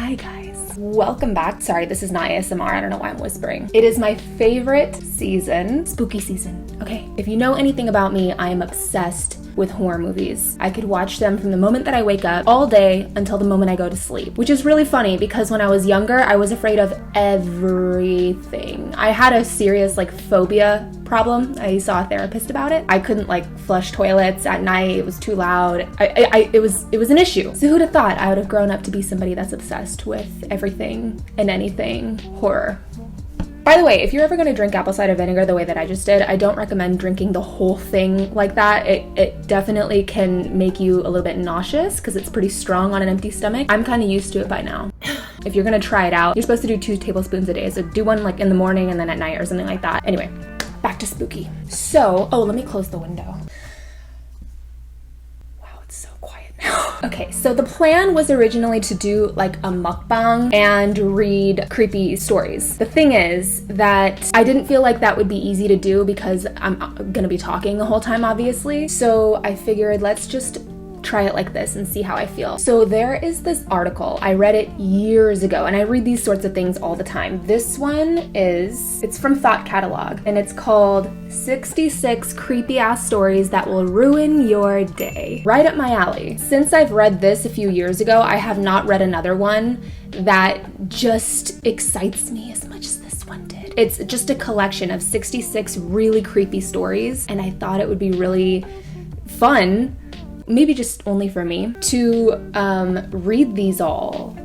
Hi guys, welcome back. Sorry, this is not ASMR. I don't know why I'm whispering. It is my favorite season, spooky season. Okay, if you know anything about me, I am obsessed with horror movies. I could watch them from the moment that I wake up all day until the moment I go to sleep, which is really funny because when I was younger, I was afraid of everything. I had a serious phobia problem. I saw a therapist about it. I couldn't flush toilets at night. It was too loud. It was an issue. So who'd have thought I would have grown up to be somebody that's obsessed with everything and anything horror. By the way, if you're ever going to drink apple cider vinegar the way that I just did, I don't recommend drinking the whole thing like that. It definitely can make you a little bit nauseous because it's pretty strong on an empty stomach. I'm kind of used to it by now. If you're going to try it out, you're supposed to do 2 tablespoons a day. So do one in the morning and then at night or something like that. Anyway, back to spooky. So, let me close the window. Okay, so the plan was originally to do a mukbang and read creepy stories. The thing is that I didn't feel like that would be easy to do because I'm gonna be talking the whole time, obviously. So I figured let's just try it like this and see how I feel. So there is this article. I read it years ago and I read these sorts of things all the time. This one it's from Thought Catalog and it's called 66 Creepy Ass Stories That Will Ruin Your Day. Right up my alley. Since I've read this a few years ago, I have not read another one that just excites me as much as this one did. It's just a collection of 66 really creepy stories and I thought it would be really fun, maybe just only for me, to read these all.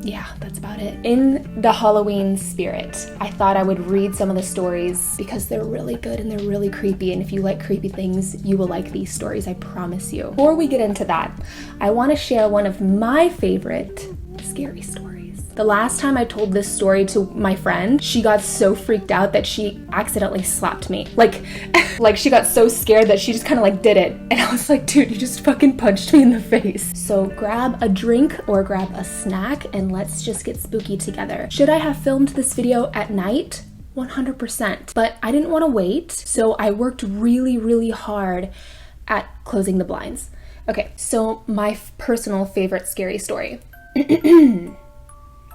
Yeah, that's about it. In the Halloween spirit, I thought I would read some of the stories because they're really good and they're really creepy. And if you like creepy things, you will like these stories, I promise you. Before we get into that, I want to share one of my favorite scary stories. The last time I told this story to my friend, she got so freaked out that she accidentally slapped me. Like she got so scared that she just kind of did it. And I was like, dude, you just fucking punched me in the face. So grab a drink or grab a snack and let's just get spooky together. Should I have filmed this video at night? 100%. But I didn't want to wait, so I worked really, really hard at closing the blinds. Okay, so my personal favorite scary story.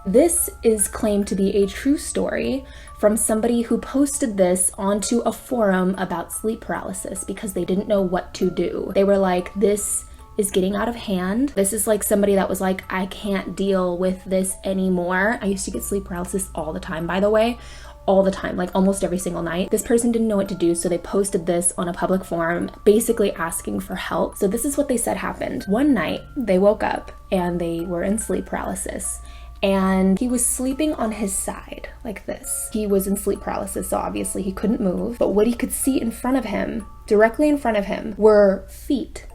This is claimed to be a true story from somebody who posted this onto a forum about sleep paralysis because they didn't know what to do. They were like, this is getting out of hand. This is somebody that was like, I can't deal with this anymore. I used to get sleep paralysis all the time, by the way. All the time, almost every single night. This person didn't know what to do, so they posted this on a public forum, basically asking for help. So this is what they said happened. One night, they woke up and they were in sleep paralysis. And he was sleeping on his side like this. He was in sleep paralysis, so obviously he couldn't move. But what he could see in front of him, directly in front of him, were feet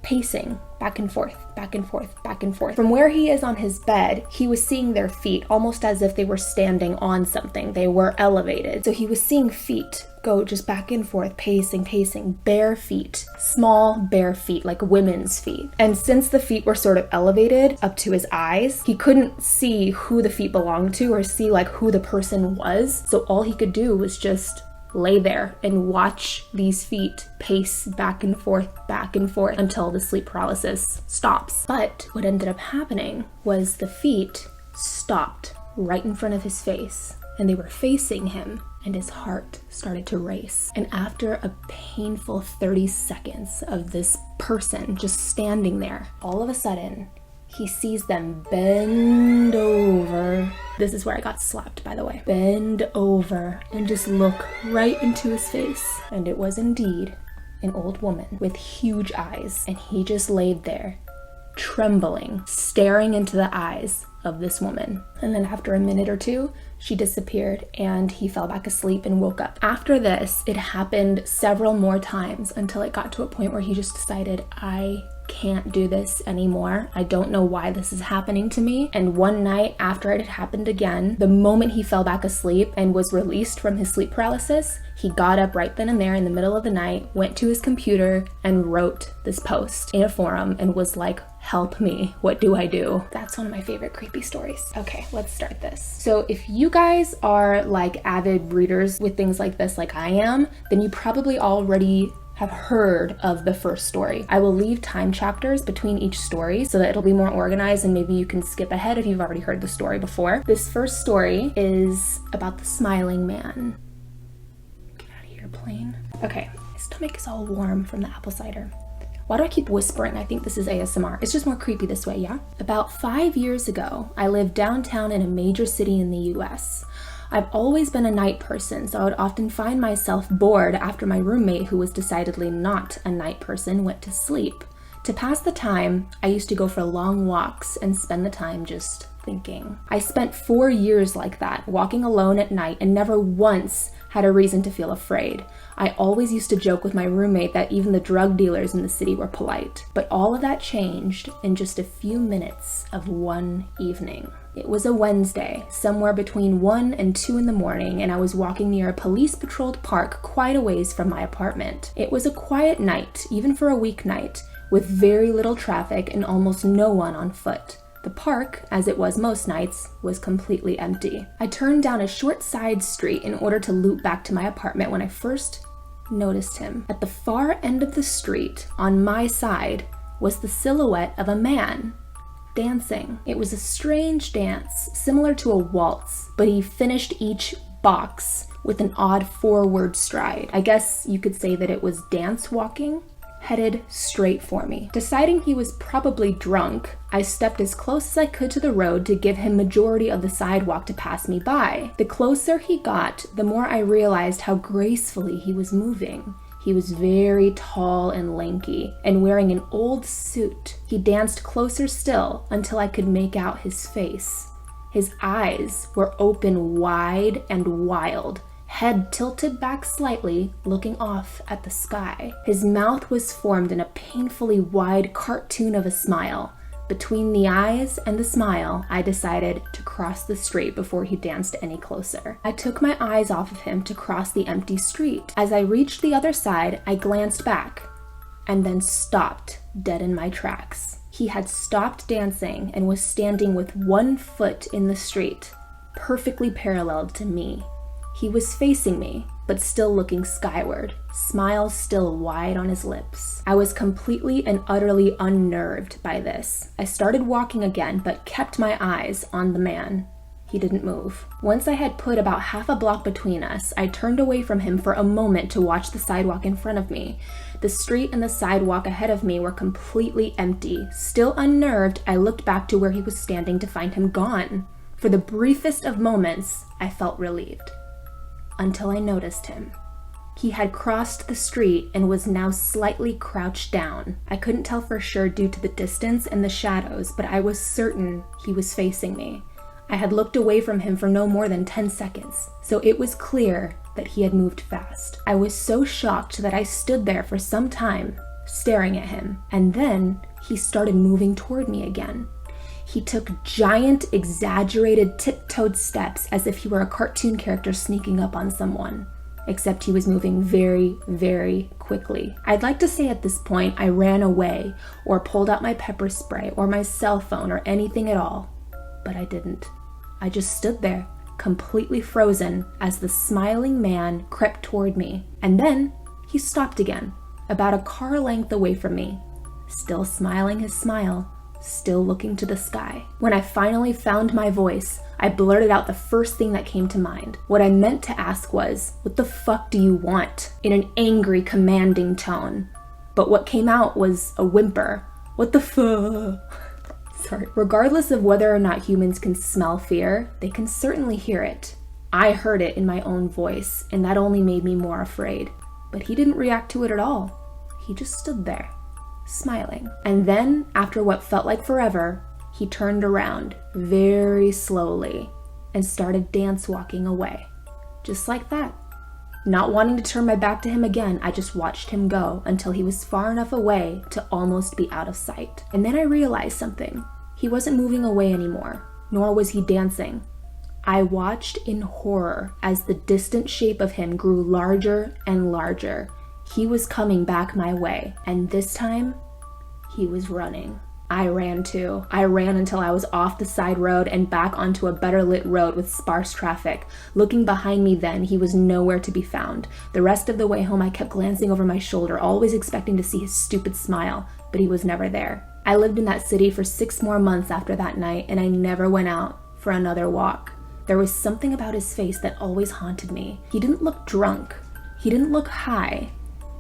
pacing back and forth, back and forth, back and forth. From where he is on his bed, he was seeing their feet almost as if they were standing on something. They were elevated. So he was seeing feet go just back and forth, pacing, bare feet, small bare feet, like women's feet. And since the feet were sort of elevated up to his eyes, he couldn't see who the feet belonged to or see who the person was. So all he could do was just lay there and watch these feet pace back and forth until the sleep paralysis stops. But what ended up happening was the feet stopped right in front of his face and they were facing him and his heart started to race. And after a painful 30 seconds of this person just standing there, all of a sudden, he sees them bend over. This is where I got slapped, by the way. Bend over and just look right into his face. And it was indeed an old woman with huge eyes. And he just laid there, trembling, staring into the eyes of this woman. And then after a minute or two, she disappeared and he fell back asleep and woke up. After this, it happened several more times until it got to a point where he just decided, I can't do this anymore. I don't know why this is happening to me. And one night after it had happened again, the moment he fell back asleep and was released from his sleep paralysis, he got up right then and there in the middle of the night, went to his computer and wrote this post in a forum and was like, help me, what do I do? That's one of my favorite creepy stories. Okay, let's start this. So if you guys are avid readers with things like this like I am, then you probably already have heard of the first story. I will leave time chapters between each story so that it'll be more organized and maybe you can skip ahead if you've already heard the story before. This first story is about the smiling man. Get out of here, plane. Okay, my stomach is all warm from the apple cider. Why do I keep whispering? I think this is ASMR. It's just more creepy this way, yeah? About 5 years ago, I lived downtown in a major city in the US. I've always been a night person, so I would often find myself bored after my roommate, who was decidedly not a night person, went to sleep. To pass the time, I used to go for long walks and spend the time just thinking. I spent 4 years like that, walking alone at night, and never once had a reason to feel afraid. I always used to joke with my roommate that even the drug dealers in the city were polite. But all of that changed in just a few minutes of one evening. It was a Wednesday, somewhere between 1 and 2 in the morning, and I was walking near a police-patrolled park quite a ways from my apartment. It was a quiet night, even for a weeknight, with very little traffic and almost no one on foot. The park, as it was most nights, was completely empty. I turned down a short side street in order to loop back to my apartment when I first noticed him. At the far end of the street, on my side, was the silhouette of a man dancing. It was a strange dance, similar to a waltz, but he finished each box with an odd forward stride. I guess you could say that it was dance walking, headed straight for me. Deciding he was probably drunk, I stepped as close as I could to the road to give him majority of the sidewalk to pass me by. The closer he got, the more I realized how gracefully he was moving. He was very tall and lanky, and wearing an old suit. He danced closer still until I could make out his face. His eyes were open wide and wild, head tilted back slightly, looking off at the sky. His mouth was formed in a painfully wide cartoon of a smile. Between the eyes and the smile, I decided to cross the street before he danced any closer. I took my eyes off of him to cross the empty street. As I reached the other side, I glanced back and then stopped dead in my tracks. He had stopped dancing and was standing with one foot in the street, perfectly paralleled to me. He was facing me, but still looking skyward, smile still wide on his lips. I was completely and utterly unnerved by this. I started walking again, but kept my eyes on the man. He didn't move. Once I had put about half a block between us, I turned away from him for a moment to watch the sidewalk in front of me. The street and the sidewalk ahead of me were completely empty. Still unnerved, I looked back to where he was standing to find him gone. For the briefest of moments, I felt relieved. Until I noticed him. He had crossed the street and was now slightly crouched down. I couldn't tell for sure due to the distance and the shadows, but I was certain he was facing me. I had looked away from him for no more than 10 seconds, so it was clear that he had moved fast. I was so shocked that I stood there for some time, staring at him, and then he started moving toward me again. He took giant, exaggerated, tiptoed steps as if he were a cartoon character sneaking up on someone, except he was moving very, very quickly. I'd like to say at this point I ran away or pulled out my pepper spray or my cell phone or anything at all, but I didn't. I just stood there, completely frozen, as the smiling man crept toward me, and then he stopped again, about a car length away from me, still smiling his smile, still looking to the sky. When I finally found my voice, I blurted out the first thing that came to mind. What I meant to ask was, "What the fuck do you want?" in an angry, commanding tone. But what came out was a whimper. What the fuck? Sorry. Regardless of whether or not humans can smell fear, they can certainly hear it. I heard it in my own voice, and that only made me more afraid. But he didn't react to it at all. He just stood there, smiling. And then, after what felt like forever, he turned around very slowly and started dance walking away. Just like that. Not wanting to turn my back to him again, I just watched him go until he was far enough away to almost be out of sight. And then I realized something. He wasn't moving away anymore, nor was he dancing. I watched in horror as the distant shape of him grew larger and larger. He was coming back my way, and this time, he was running. I ran too. I ran until I was off the side road and back onto a better lit road with sparse traffic. Looking behind me then, he was nowhere to be found. The rest of the way home, I kept glancing over my shoulder, always expecting to see his stupid smile, but he was never there. I lived in that city for 6 more months after that night, and I never went out for another walk. There was something about his face that always haunted me. He didn't look drunk. He didn't look high,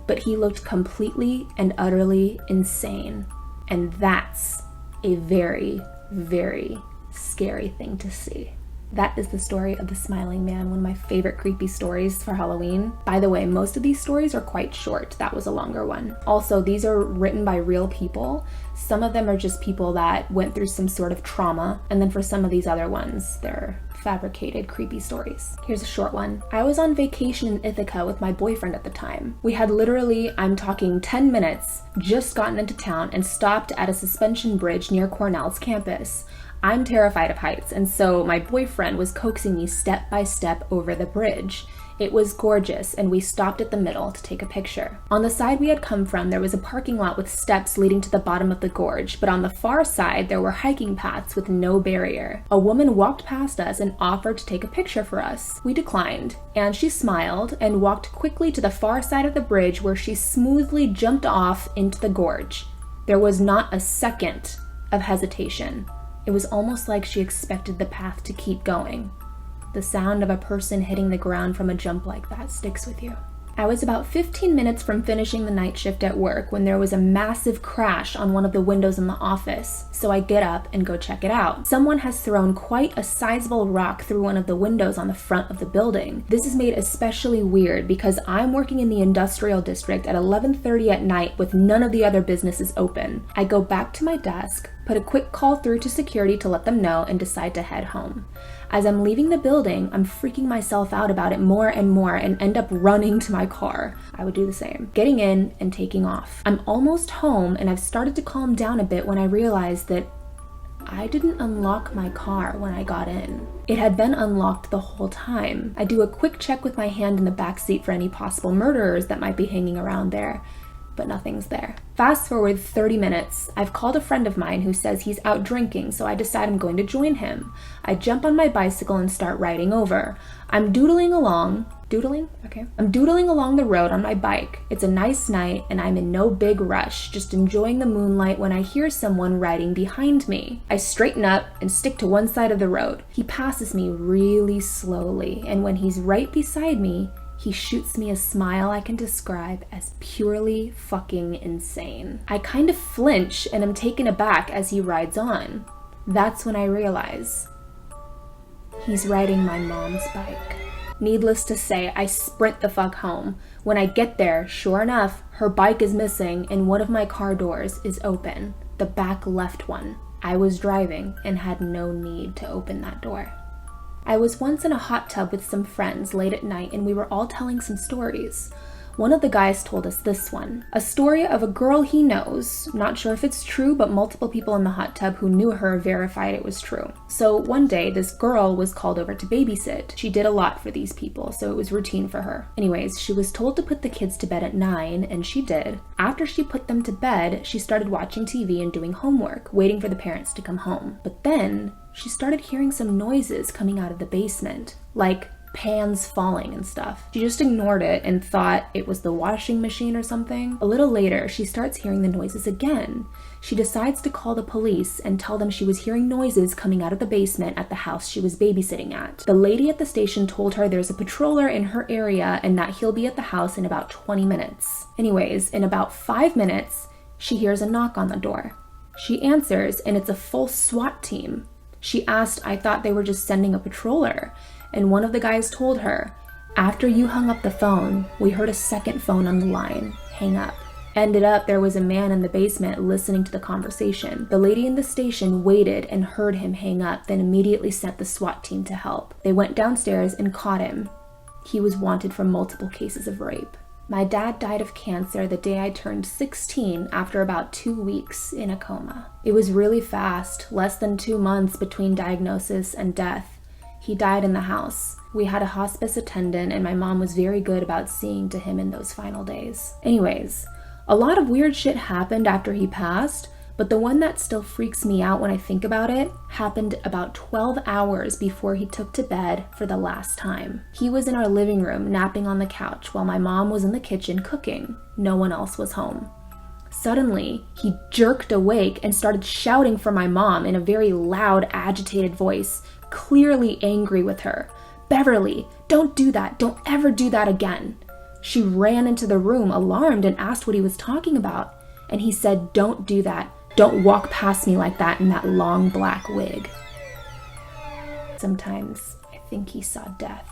but he looked completely and utterly insane. And that's a very, very scary thing to see. That is the story of the Smiling Man, one of my favorite creepy stories for Halloween. By the way, most of these stories are quite short. That was a longer one. Also, these are written by real people. Some of them are just people that went through some sort of trauma. And then for some of these other ones, they're fabricated creepy stories. Here's a short one. I was on vacation in Ithaca with my boyfriend at the time. We had literally, I'm talking 10 minutes, just gotten into town and stopped at a suspension bridge near Cornell's campus. I'm terrified of heights, and so my boyfriend was coaxing me step by step over the bridge. It was gorgeous, and we stopped at the middle to take a picture. On the side we had come from, there was a parking lot with steps leading to the bottom of the gorge, but on the far side, there were hiking paths with no barrier. A woman walked past us and offered to take a picture for us. We declined, and she smiled and walked quickly to the far side of the bridge where she smoothly jumped off into the gorge. There was not a second of hesitation. It was almost like she expected the path to keep going. The sound of a person hitting the ground from a jump like that sticks with you. I was about 15 minutes from finishing the night shift at work when there was a massive crash on one of the windows in the office, so I get up and go check it out. Someone has thrown quite a sizable rock through one of the windows on the front of the building. This is made especially weird because I'm working in the industrial district at 11:30 at night with none of the other businesses open. I go back to my desk, put a quick call through to security to let them know, and decide to head home. As I'm leaving the building, I'm freaking myself out about it more and more and end up running to my car. I would do the same. Getting in and taking off. I'm almost home and I've started to calm down a bit when I realized that I didn't unlock my car when I got in. It had been unlocked the whole time. I do a quick check with my hand in the back seat for any possible murderers that might be hanging around there, but nothing's there. Fast forward 30 minutes. I've called a friend of mine who says he's out drinking, so I decide I'm going to join him. I jump on my bicycle and start riding over. I'm doodling along the road on my bike. It's a nice night and I'm in no big rush, just enjoying the moonlight when I hear someone riding behind me. I straighten up and stick to one side of the road. He passes me really slowly, and when he's right beside me, he shoots me a smile I can describe as purely fucking insane. I kind of flinch and am taken aback as he rides on. That's when I realize he's riding my mom's bike. Needless to say, I sprint the fuck home. When I get there, sure enough, her bike is missing and one of my car doors is open, the back left one. I was driving and had no need to open that door. I was once in a hot tub with some friends late at night and we were all telling some stories. One of the guys told us this one, a story of a girl he knows. Not sure if it's true, but multiple people in the hot tub who knew her verified it was true. So one day, this girl was called over to babysit. She did a lot for these people, so it was routine for her. Anyways, she was told to put the kids to bed at 9, and she did. After she put them to bed, she started watching TV and doing homework, waiting for the parents to come home. But then, she started hearing some noises coming out of the basement, like pans falling and stuff. She just ignored it and thought it was the washing machine or something. A little later, she starts hearing the noises again. She decides to call the police and tell them she was hearing noises coming out of the basement at the house she was babysitting at. The lady at the station told her there's a patroller in her area and that he'll be at the house in about 20 minutes. Anyways, in about 5 minutes, she hears a knock on the door. She answers and it's a full SWAT team. She asked, I thought they were just sending a patroller. And one of the guys told her, after you hung up the phone, we heard a second phone on the line hang up. Ended up, there was a man in the basement listening to the conversation. The lady in the station waited and heard him hang up, then immediately sent the SWAT team to help. They went downstairs and caught him. He was wanted for multiple cases of rape. My dad died of cancer the day I turned 16 after about 2 weeks in a coma. It was really fast, less than 2 months between diagnosis and death. He died in the house. We had a hospice attendant and my mom was very good about seeing to him in those final days. Anyways, a lot of weird shit happened after he passed, But the one that still freaks me out when I think about it happened about 12 hours before he took to bed for the last time. He was in our living room napping on the couch while my mom was in the kitchen cooking. No one else was home. Suddenly, he jerked awake and started shouting for my mom in a very loud, agitated voice, clearly angry with her. "Beverly, don't do that. Don't ever do that again." She ran into the room, alarmed, and asked what he was talking about. And he said, "Don't do that. Don't walk past me like that in that long black wig." Sometimes I think he saw death.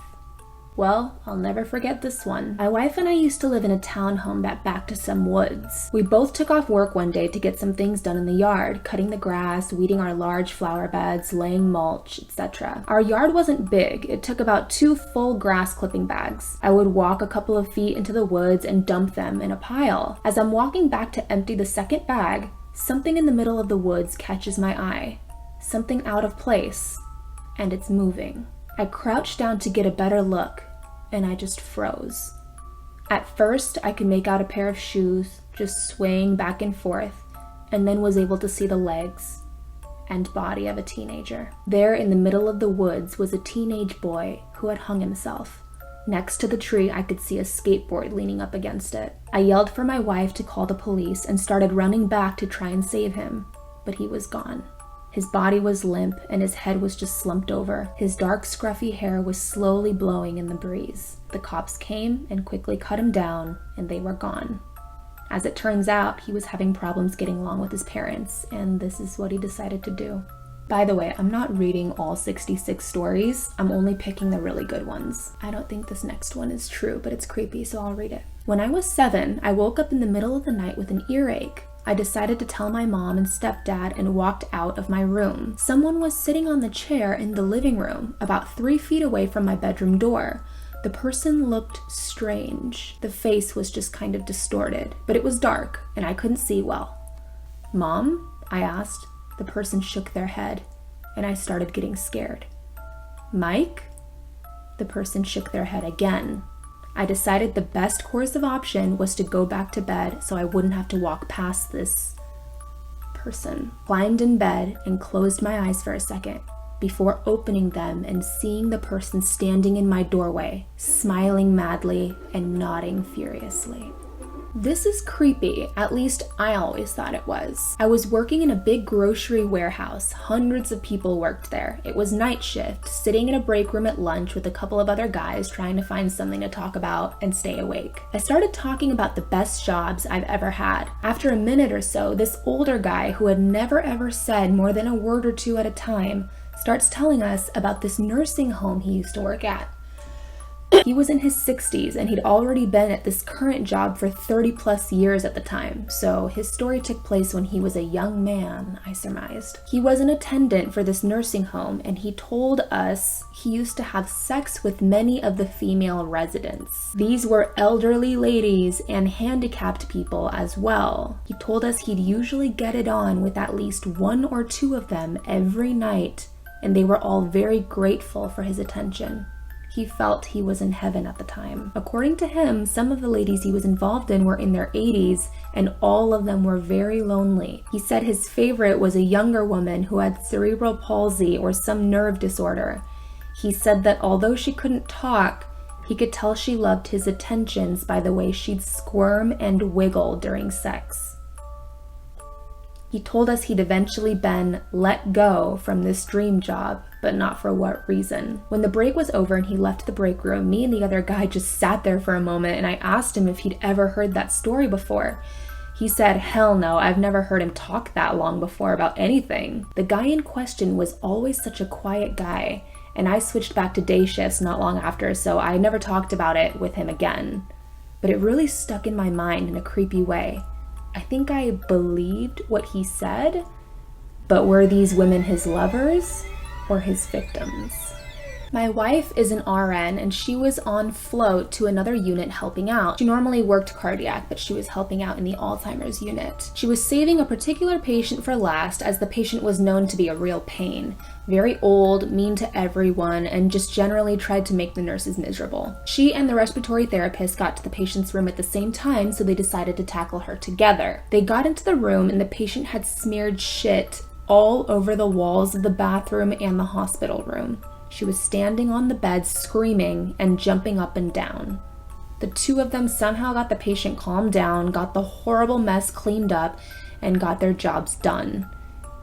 Well, I'll never forget this one. My wife and I used to live in a townhome that backed to some woods. We both took off work one day to get some things done in the yard, cutting the grass, weeding our large flower beds, laying mulch, etc. Our yard wasn't big. It took about 2 full grass clipping bags. I would walk a couple of feet into the woods and dump them in a pile. As I'm walking back to empty the second bag, something in the middle of the woods catches my eye. Something out of place, and it's moving. I crouched down to get a better look, and I just froze. At first, I could make out a pair of shoes just swaying back and forth, and then was able to see the legs and body of a teenager. There in the middle of the woods was a teenage boy who had hung himself. Next to the tree, I could see a skateboard leaning up against it. I yelled for my wife to call the police and started running back to try and save him, but he was gone. His body was limp and his head was just slumped over. His dark, scruffy hair was slowly blowing in the breeze. The cops came and quickly cut him down, and they were gone. As it turns out, he was having problems getting along with his parents, and this is what he decided to do. By the way, I'm not reading all 66 stories. I'm only picking the really good ones. I don't think this next one is true, but it's creepy, so I'll read it. When I was 7, I woke up in the middle of the night with an earache. I decided to tell my mom and stepdad and walked out of my room. Someone was sitting on the chair in the living room, about 3 feet away from my bedroom door. The person looked strange. The face was just kind of distorted, but it was dark and I couldn't see well. "Mom?" I asked. The person shook their head and I started getting scared. "Mike?" The person shook their head again. I decided the best course of option was to go back to bed so I wouldn't have to walk past this person. Climbed in bed and closed my eyes for a second before opening them and seeing the person standing in my doorway, smiling madly and nodding furiously. This is creepy, at least I always thought it was. I was working in a big grocery warehouse. Hundreds of people worked there. It was night shift, sitting in a break room at lunch with a couple of other guys trying to find something to talk about and stay awake. I started talking about the best jobs I've ever had. After a minute or so, this older guy who had never ever said more than a word or two at a time starts telling us about this nursing home he used to work at. He was in his 60s and he'd already been at this current job for 30 plus years at the time, so his story took place when he was a young man, I surmised. He was an attendant for this nursing home and he told us he used to have sex with many of the female residents. These were elderly ladies and handicapped people as well. He told us he'd usually get it on with at least 1 or 2 of them every night, and they were all very grateful for his attention. He felt he was in heaven at the time. According to him, some of the ladies he was involved in were in their 80s, and all of them were very lonely. He said his favorite was a younger woman who had cerebral palsy or some nerve disorder. He said that although she couldn't talk, he could tell she loved his attentions by the way she'd squirm and wiggle during sex. He told us he'd eventually been let go from this dream job, but not for what reason. When the break was over and he left the break room, me and the other guy just sat there for a moment and I asked him if he'd ever heard that story before. He said, "Hell no, I've never heard him talk that long before about anything." The guy in question was always such a quiet guy, and I switched back to day shifts not long after, so I never talked about it with him again. But it really stuck in my mind in a creepy way. I think I believed what he said, but were these women his lovers or his victims? My wife is an RN and she was on float to another unit helping out. She normally worked cardiac, but she was helping out in the Alzheimer's unit. She was saving a particular patient for last, as the patient was known to be a real pain. Very old, mean to everyone, and just generally tried to make the nurses miserable. She and the respiratory therapist got to the patient's room at the same time, so they decided to tackle her together. They got into the room and the patient had smeared shit all over the walls of the bathroom and the hospital room. She was standing on the bed screaming and jumping up and down. The two of them somehow got the patient calmed down, got the horrible mess cleaned up, and got their jobs done.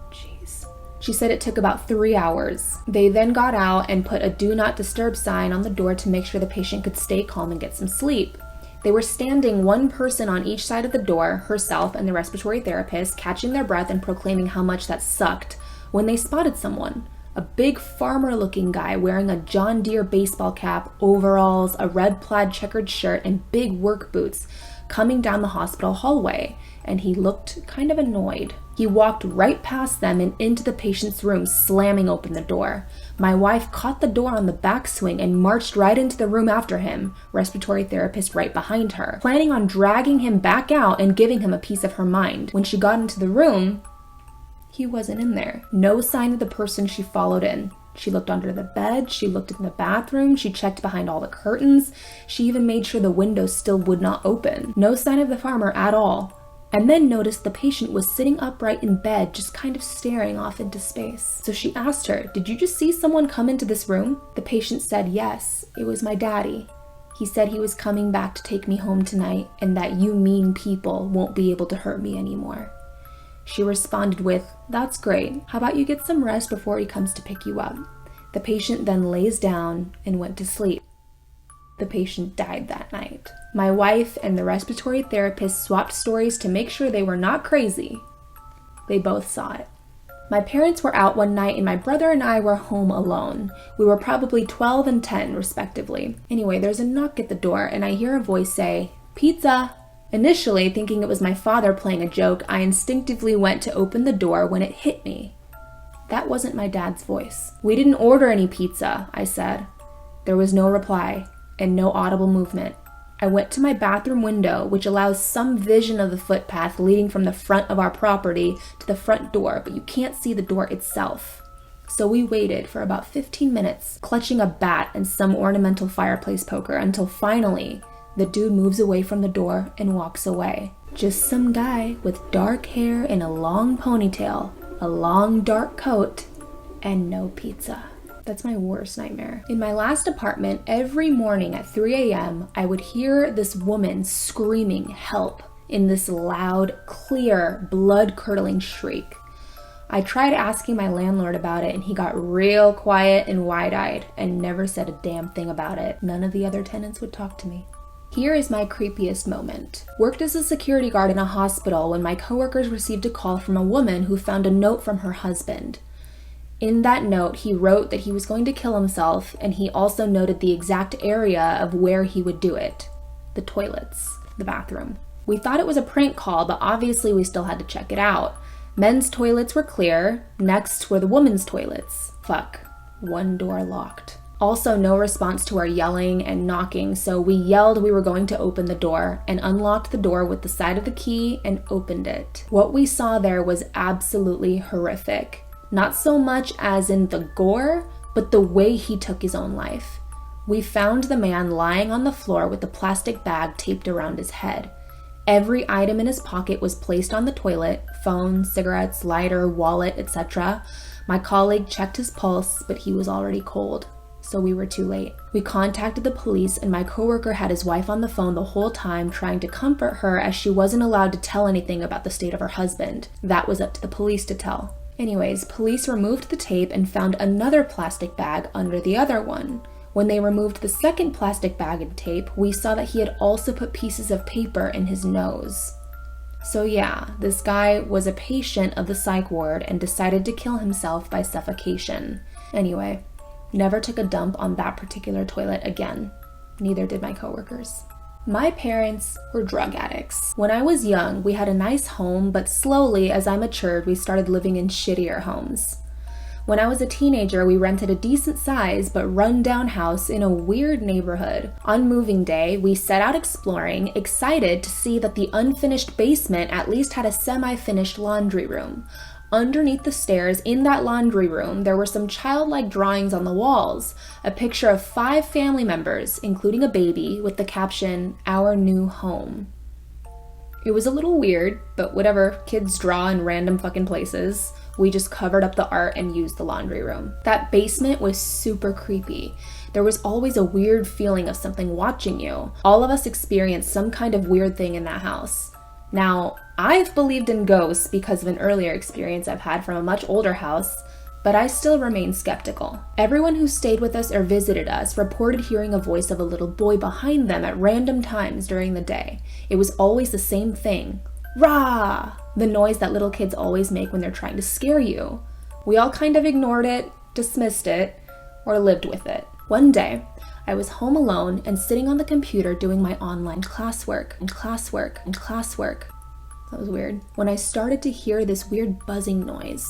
Jeez. She said it took about 3 hours. They then got out and put a do not disturb sign on the door to make sure the patient could stay calm and get some sleep. They were standing one person on each side of the door, herself and the respiratory therapist, catching their breath and proclaiming how much that sucked, when they spotted someone. A big farmer-looking guy wearing a John Deere baseball cap, overalls, a red plaid checkered shirt, and big work boots coming down the hospital hallway, and he looked kind of annoyed. He walked right past them and into the patient's room, slamming open the door. My wife caught the door on the backswing and marched right into the room after him, respiratory therapist right behind her, planning on dragging him back out and giving him a piece of her mind. When she got into the room, he wasn't in there. No sign of the person she followed in. She looked under the bed, she looked in the bathroom, she checked behind all the curtains, she even made sure the windows still would not open. No sign of the farmer at all. And then noticed the patient was sitting upright in bed, just kind of staring off into space. So she asked her, "Did you just see someone come into this room?" The patient said, "Yes, it was my daddy. He said he was coming back to take me home tonight and that you mean people won't be able to hurt me anymore." She responded with, "That's great. How about you get some rest before he comes to pick you up?" The patient then lays down and went to sleep. The patient died that night. My wife and the respiratory therapist swapped stories to make sure they were not crazy. They both saw it. My parents were out one night and my brother and I were home alone. We were probably 12 and 10 respectively. Anyway, there's a knock at the door and I hear a voice say, "Pizza." Initially, thinking it was my father playing a joke, I instinctively went to open the door when it hit me. That wasn't my dad's voice. "We didn't order any pizza," I said. There was no reply and no audible movement. I went to my bathroom window, which allows some vision of the footpath leading from the front of our property to the front door, but you can't see the door itself. So we waited for about 15 minutes, clutching a bat and some ornamental fireplace poker, until finally, the dude moves away from the door and walks away. Just some guy with dark hair and a long ponytail, a long dark coat, and no pizza. That's my worst nightmare. In my last apartment, every morning at 3 a.m., I would hear this woman screaming help in this loud, clear, blood-curdling shriek. I tried asking my landlord about it and he got real quiet and wide-eyed and never said a damn thing about it. None of the other tenants would talk to me. Here is my creepiest moment. Worked as a security guard in a hospital when my coworkers received a call from a woman who found a note from her husband. In that note, he wrote that he was going to kill himself, and he also noted the exact area of where he would do it. The toilets, the bathroom. We thought it was a prank call, but obviously we still had to check it out. Men's toilets were clear, next were the women's toilets. Fuck, one door locked. Also, no response to our yelling and knocking, so we yelled we were going to open the door and unlocked the door with the side of the key and opened it. What we saw there was absolutely horrific. Not so much as in the gore, but the way he took his own life. We found the man lying on the floor with a plastic bag taped around his head. Every item in his pocket was placed on the toilet: phone, cigarettes, lighter, wallet, etc. My colleague checked his pulse, but he was already cold. So we were too late. We contacted the police and my coworker had his wife on the phone the whole time trying to comfort her as she wasn't allowed to tell anything about the state of her husband. That was up to the police to tell. Anyways, police removed the tape and found another plastic bag under the other one. When they removed the second plastic bag and tape, we saw that he had also put pieces of paper in his nose. So yeah, this guy was a patient of the psych ward and decided to kill himself by suffocation. Anyway, never took a dump on that particular toilet again. Neither did my coworkers. My parents were drug addicts. When I was young, we had a nice home, but slowly, as I matured, we started living in shittier homes. When I was a teenager, we rented a decent size but run-down house in a weird neighborhood. On moving day, we set out exploring, excited to see that the unfinished basement at least had a semi-finished laundry room. Underneath the stairs in that laundry room, there were some childlike drawings on the walls, a picture of 5 family members, including a baby, with the caption, "Our new home." It was a little weird, but whatever, kids draw in random fucking places. We just covered up the art and used the laundry room. That basement was super creepy. There was always a weird feeling of something watching you. All of us experienced some kind of weird thing in that house. Now, I've believed in ghosts because of an earlier experience I've had from a much older house, but I still remain skeptical. Everyone who stayed with us or visited us reported hearing a voice of a little boy behind them at random times during the day. It was always the same thing. Rah! The noise that little kids always make when they're trying to scare you. We all kind of ignored it, dismissed it, or lived with it. One day, I was home alone and sitting on the computer doing my online classwork. That was weird. When I started to hear this weird buzzing noise.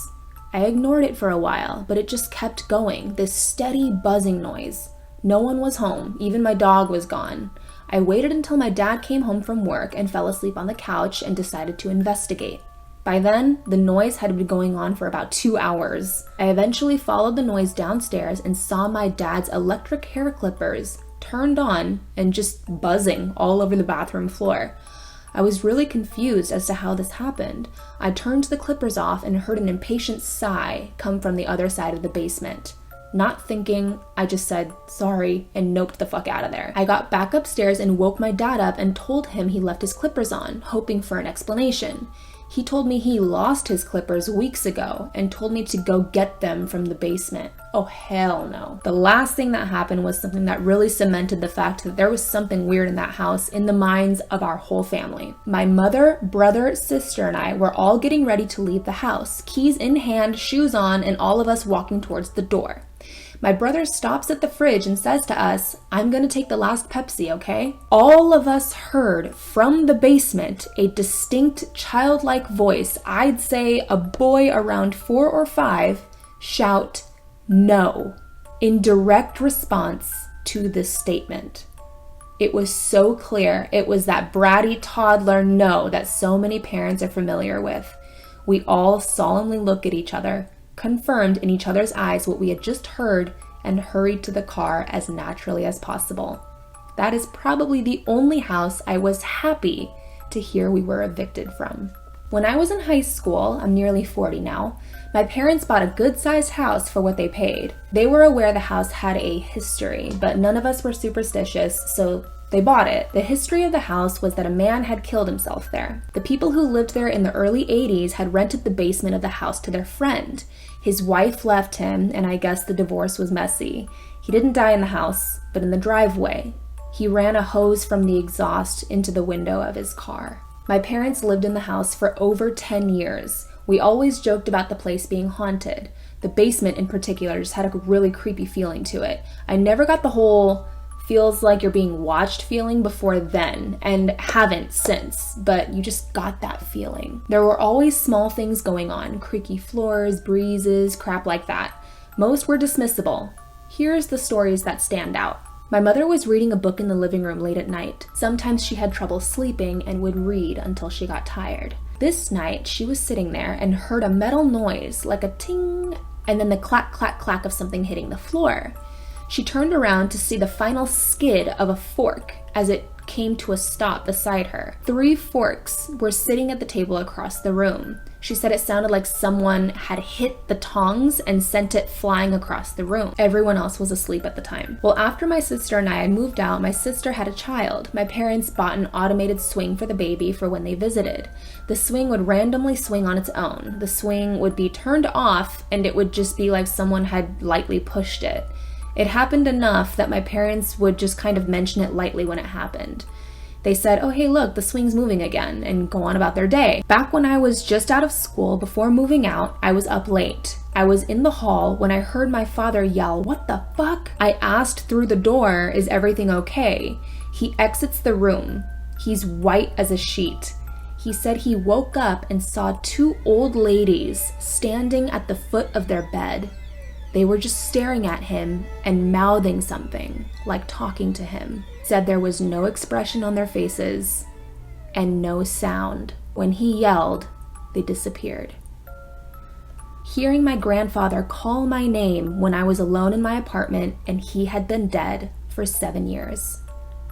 I ignored it for a while, but it just kept going, this steady buzzing noise. No one was home, even my dog was gone. I waited until my dad came home from work and fell asleep on the couch and decided to investigate. By then, the noise had been going on for about 2 hours. I eventually followed the noise downstairs and saw my dad's electric hair clippers turned on and just buzzing all over the bathroom floor. I was really confused as to how this happened. I turned the clippers off and heard an impatient sigh come from the other side of the basement. Not thinking, I just said, sorry, and noped the fuck out of there. I got back upstairs and woke my dad up and told him he left his clippers on, hoping for an explanation. He told me he lost his clippers weeks ago and told me to go get them from the basement. Oh, hell no. The last thing that happened was something that really cemented the fact that there was something weird in that house in the minds of our whole family. My mother, brother, sister, and I were all getting ready to leave the house, keys in hand, shoes on, and all of us walking towards the door. My brother stops at the fridge and says to us, "I'm gonna take the last Pepsi, okay?" All of us heard from the basement a distinct childlike voice, I'd say a boy around 4 or 5, shout, "No," in direct response to this statement. It was so clear. It was that bratty toddler no that so many parents are familiar with. We all solemnly looked at each other, confirmed in each other's eyes what we had just heard, and hurried to the car as naturally as possible. That is probably the only house I was happy to hear we were evicted from. When I was in high school, I'm nearly 40 now, my parents bought a good-sized house for what they paid. They were aware the house had a history, but none of us were superstitious, so they bought it. The history of the house was that a man had killed himself there. The people who lived there in the early 80s had rented the basement of the house to their friend. His wife left him, and I guess the divorce was messy. He didn't die in the house, but in the driveway. He ran a hose from the exhaust into the window of his car. My parents lived in the house for over 10 years. We always joked about the place being haunted. The basement in particular just had a really creepy feeling to it. I never got the whole feels like you're being watched feeling before then, and haven't since, but you just got that feeling. There were always small things going on, creaky floors, breezes, crap like that. Most were dismissible. Here's the stories that stand out. My mother was reading a book in the living room late at night. Sometimes she had trouble sleeping and would read until she got tired. This night, she was sitting there and heard a metal noise, like a ting, and then the clack, clack, clack of something hitting the floor. She turned around to see the final skid of a fork as it came to a stop beside her. 3 forks were sitting at the table across the room. She said it sounded like someone had hit the tongs and sent it flying across the room. Everyone else was asleep at the time. Well, after my sister and I had moved out, my sister had a child. My parents bought an automated swing for the baby for when they visited. The swing would randomly swing on its own. The swing would be turned off and it would just be like someone had lightly pushed it. It happened enough that my parents would just kind of mention it lightly when it happened. They said, "Oh, hey, look, the swing's moving again," and go on about their day. Back when I was just out of school, before moving out, I was up late. I was in the hall when I heard my father yell, "What the fuck?" I asked through the door, "Is everything okay?" He exits the room. He's white as a sheet. He said he woke up and saw 2 old ladies standing at the foot of their bed. They were just staring at him and mouthing something, like talking to him. Said there was no expression on their faces and no sound. When he yelled, they disappeared. Hearing my grandfather call my name when I was alone in my apartment and he had been dead for 7 years.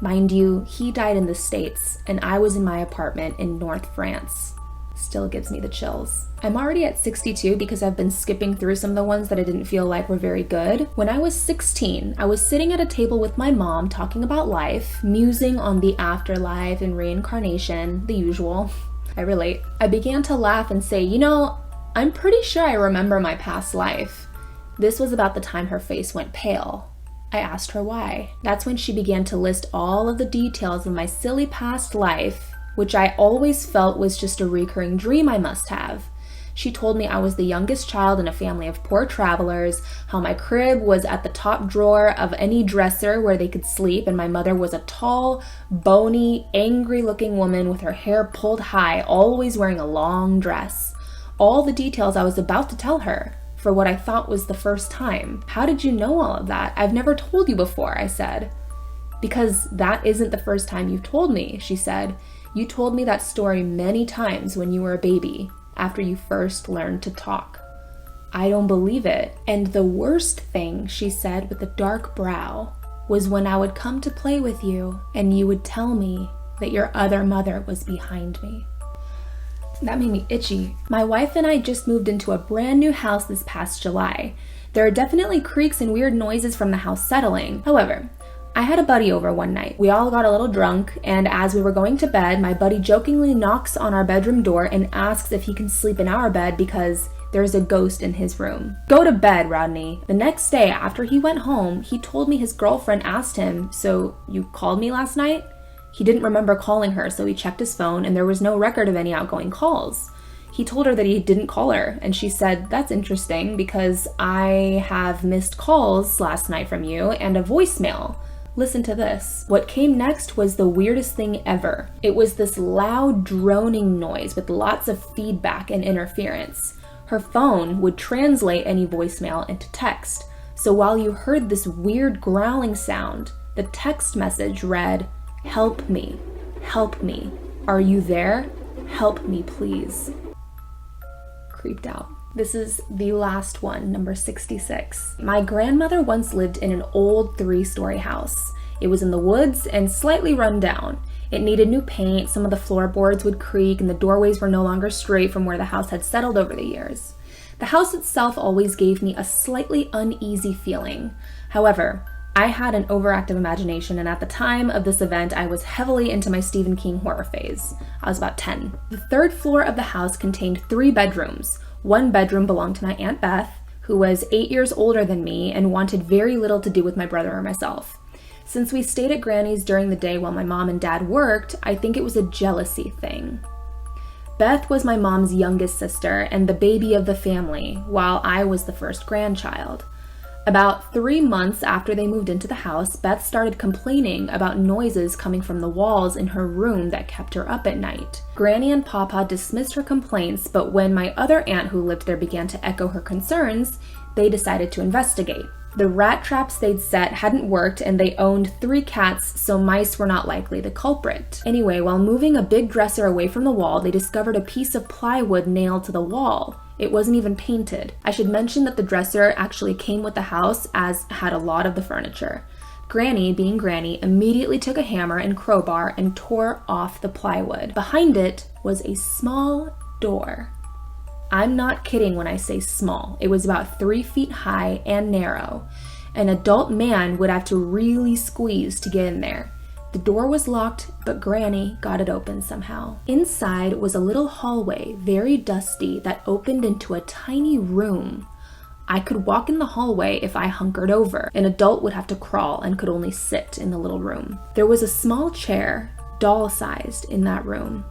Mind you, he died in the States and I was in my apartment in North France. Still gives me the chills. I'm already at 62 because I've been skipping through some of the ones that I didn't feel like were very good. When I was 16, I was sitting at a table with my mom talking about life, musing on the afterlife and reincarnation, the usual. I relate. I began to laugh and say, I'm pretty sure I remember my past life. This was about the time her face went pale. I asked her why. That's when she began to list all of the details of my silly past life, which I always felt was just a recurring dream I must have. She told me I was the youngest child in a family of poor travelers, how my crib was at the top drawer of any dresser where they could sleep, and my mother was a tall, bony, angry-looking woman with her hair pulled high, always wearing a long dress. All the details I was about to tell her, for what I thought was the first time. How did you know all of that? I've never told you before, I said. Because that isn't the first time you've told me, she said. You told me that story many times when you were a baby, after you first learned to talk. I don't believe it. And the worst thing, she said with a dark brow, was when I would come to play with you and you would tell me that your other mother was behind me. That made me itchy. My wife and I just moved into a brand new house this past July. There are definitely creaks and weird noises from the house settling. However, I had a buddy over one night. We all got a little drunk, and as we were going to bed, my buddy jokingly knocks on our bedroom door and asks if he can sleep in our bed because there's a ghost in his room. Go to bed, Rodney. The next day, after he went home, he told me his girlfriend asked him, "So you called me last night?" He didn't remember calling her, so he checked his phone and there was no record of any outgoing calls. He told her that he didn't call her, and she said, "That's interesting because I have missed calls last night from you and a voicemail." Listen to this. What came next was the weirdest thing ever. It was this loud droning noise with lots of feedback and interference. Her phone would translate any voicemail into text. So while you heard this weird growling sound, the text message read, "Help me, help me. Are you there? Help me, please." Creeped out. This is the last one, number 66. My grandmother once lived in an old 3-story house. It was in the woods and slightly run down. It needed new paint, some of the floorboards would creak, and the doorways were no longer straight from where the house had settled over the years. The house itself always gave me a slightly uneasy feeling. However, I had an overactive imagination, and at the time of this event, I was heavily into my Stephen King horror phase. I was about 10. The 3rd floor of the house contained 3 bedrooms. One bedroom belonged to my Aunt Beth, who was 8 years older than me and wanted very little to do with my brother or myself. Since we stayed at Granny's during the day while my mom and dad worked, I think it was a jealousy thing. Beth was my mom's youngest sister and the baby of the family, while I was the first grandchild. About 3 months after they moved into the house, Beth started complaining about noises coming from the walls in her room that kept her up at night. Granny and Papa dismissed her complaints, but when my other aunt who lived there began to echo her concerns, they decided to investigate. The rat traps they'd set hadn't worked, and they owned 3 cats, so mice were not likely the culprit. Anyway, while moving a big dresser away from the wall, they discovered a piece of plywood nailed to the wall. It wasn't even painted. I should mention that the dresser actually came with the house, as had a lot of the furniture. Granny, being Granny, immediately took a hammer and crowbar and tore off the plywood. Behind it was a small door. I'm not kidding when I say small. It was about 3 feet high and narrow. An adult man would have to really squeeze to get in there. The door was locked, but Granny got it open somehow. Inside was a little hallway, very dusty, that opened into a tiny room. I could walk in the hallway if I hunkered over. An adult would have to crawl and could only sit in the little room. There was a small chair, doll-sized, in that room.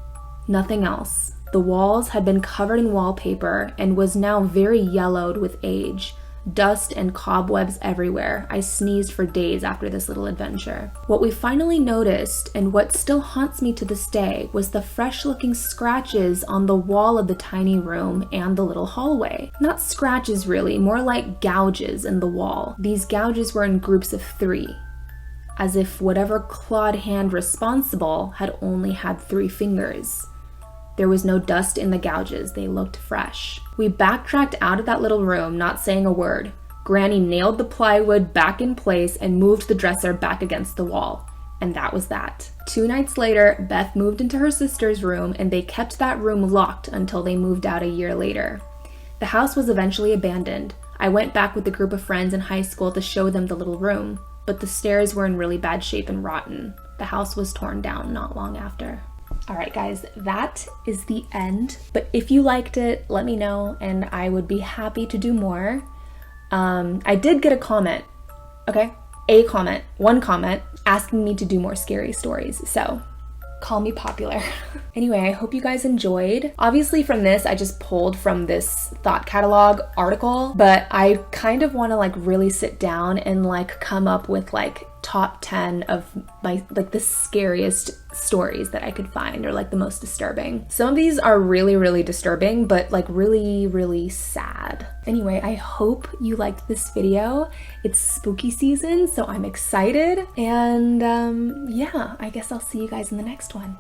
Nothing else. The walls had been covered in wallpaper and was now very yellowed with age. Dust and cobwebs everywhere. I sneezed for days after this little adventure. What we finally noticed, and what still haunts me to this day, was the fresh-looking scratches on the wall of the tiny room and the little hallway. Not scratches really, more like gouges in the wall. These gouges were in groups of 3, as if whatever clawed hand responsible had only had 3 fingers. There was no dust in the gouges, they looked fresh. We backtracked out of that little room, not saying a word. Granny nailed the plywood back in place and moved the dresser back against the wall. And that was that. 2 nights later, Beth moved into her sister's room and they kept that room locked until they moved out a year later. The house was eventually abandoned. I went back with a group of friends in high school to show them the little room, but the stairs were in really bad shape and rotten. The house was torn down not long after. All right, guys, that is the end. But if you liked it, let me know and I would be happy to do more. I did get a comment, okay? One comment asking me to do more scary stories. So call me popular. Anyway, I hope you guys enjoyed. Obviously from this, I just pulled from this thought catalog article, but I kind of want to like really sit down and like come up with like top 10 of my like the scariest stories that I could find, or like the most disturbing. Some of these are really, really disturbing, but like really, really sad. Anyway, I hope you liked this video. It's spooky season, so I'm excited. And yeah, I guess I'll see you guys in the next one.